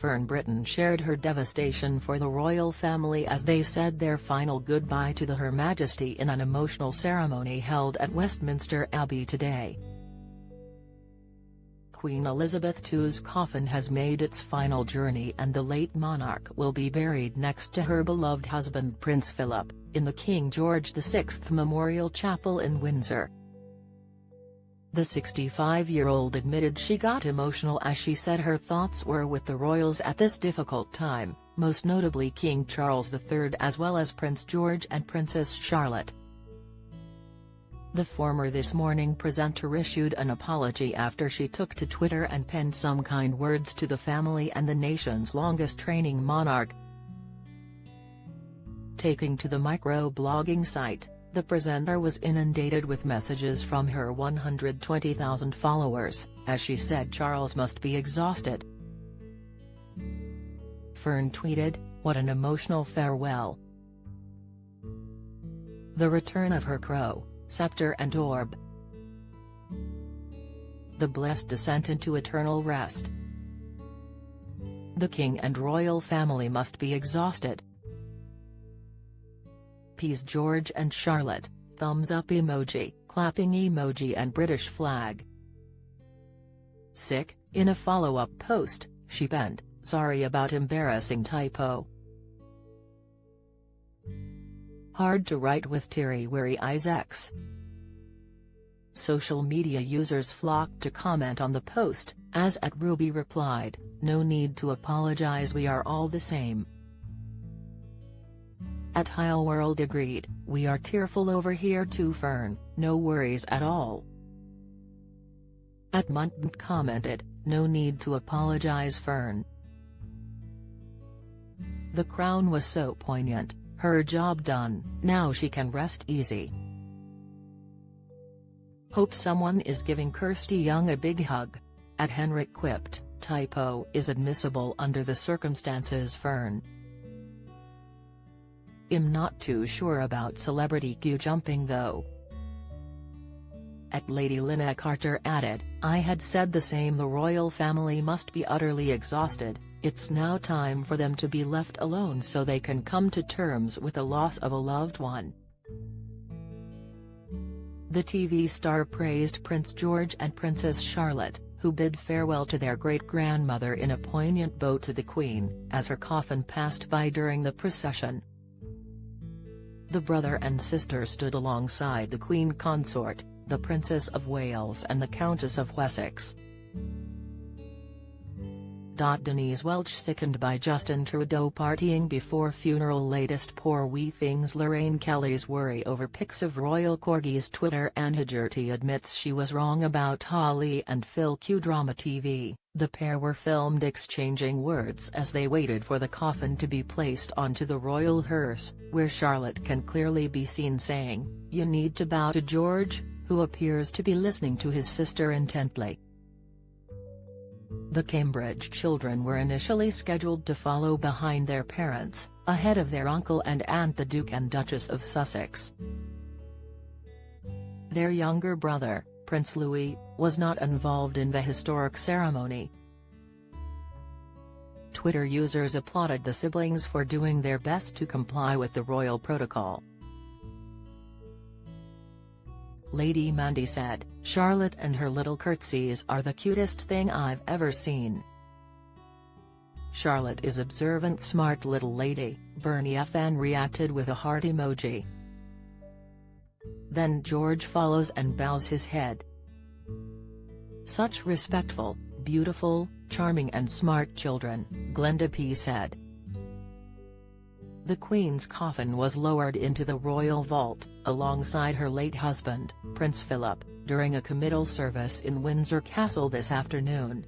Fern Britton shared her devastation for the royal family as they said their final goodbye to Her Majesty in an emotional ceremony held at Westminster Abbey today. Queen Elizabeth II's coffin has made its final journey and the late monarch will be buried next to her beloved husband Prince Philip, in the King George VI Memorial Chapel in Windsor. The 65-year-old admitted she got emotional as she said her thoughts were with the royals at this difficult time, most notably King Charles III as well as Prince George and Princess Charlotte. The former This Morning presenter issued an apology after she took to Twitter and penned some kind words to the family and the nation's longest-reigning monarch. Taking to the micro-blogging site, the presenter was inundated with messages from her 120,000 followers, as she said Charles must be exhausted. Fern tweeted, "What an emotional farewell. The return of her crow, scepter and orb. The blessed descent into eternal rest. The king and royal family must be exhausted. Peace George and Charlotte, thumbs up emoji, clapping emoji and British flag." Sick. In a follow-up post, she penned, "Sorry about embarrassing typo. Hard to write with teary-weary eyes X." Social media users flocked to comment on the post, as @Ruby replied, "No need to apologize, we are all the same." @HileWorld agreed, "We are tearful over here too Fern, no worries at all." @Muntnt commented, "No need to apologize Fern. The crown was so poignant, her job done, now she can rest easy. Hope someone is giving Kirsty Young a big hug." @Henrik quipped, "Typo is admissible under the circumstances Fern. I'm not too sure about celebrity queue jumping though." @Lady Lynette Carter added, "I had said the same, the royal family must be utterly exhausted, it's now time for them to be left alone so they can come to terms with the loss of a loved one." The TV star praised Prince George and Princess Charlotte, who bid farewell to their great-grandmother in a poignant bow to the Queen, as her coffin passed by during the procession. The brother and sister stood alongside the Queen Consort, the Princess of Wales and the Countess of Wessex. Denise Welch sickened by Justin Trudeau partying before funeral. Latest poor wee things. Lorraine Kelly's worry over pics of royal corgis. Twitter. Anne Hegerty admits she was wrong about Holly and Phil. Q Drama TV. The pair were filmed exchanging words as they waited for the coffin to be placed onto the royal hearse, where Charlotte can clearly be seen saying, "You need to bow to George," who appears to be listening to his sister intently. The Cambridge children were initially scheduled to follow behind their parents, ahead of their uncle and aunt the Duke and Duchess of Sussex. Their younger brother, Prince Louis, was not involved in the historic ceremony. Twitter users applauded the siblings for doing their best to comply with the royal protocol. Lady Mandy said, "Charlotte and her little curtsies are the cutest thing I've ever seen. Charlotte is observant, smart little lady." Bernie FN reacted with a heart emoji. Then George follows and bows his head. "Such respectful, beautiful, charming and smart children," Glenda P said. The Queen's coffin was lowered into the royal vault, alongside her late husband, Prince Philip, during a committal service in Windsor Castle this afternoon.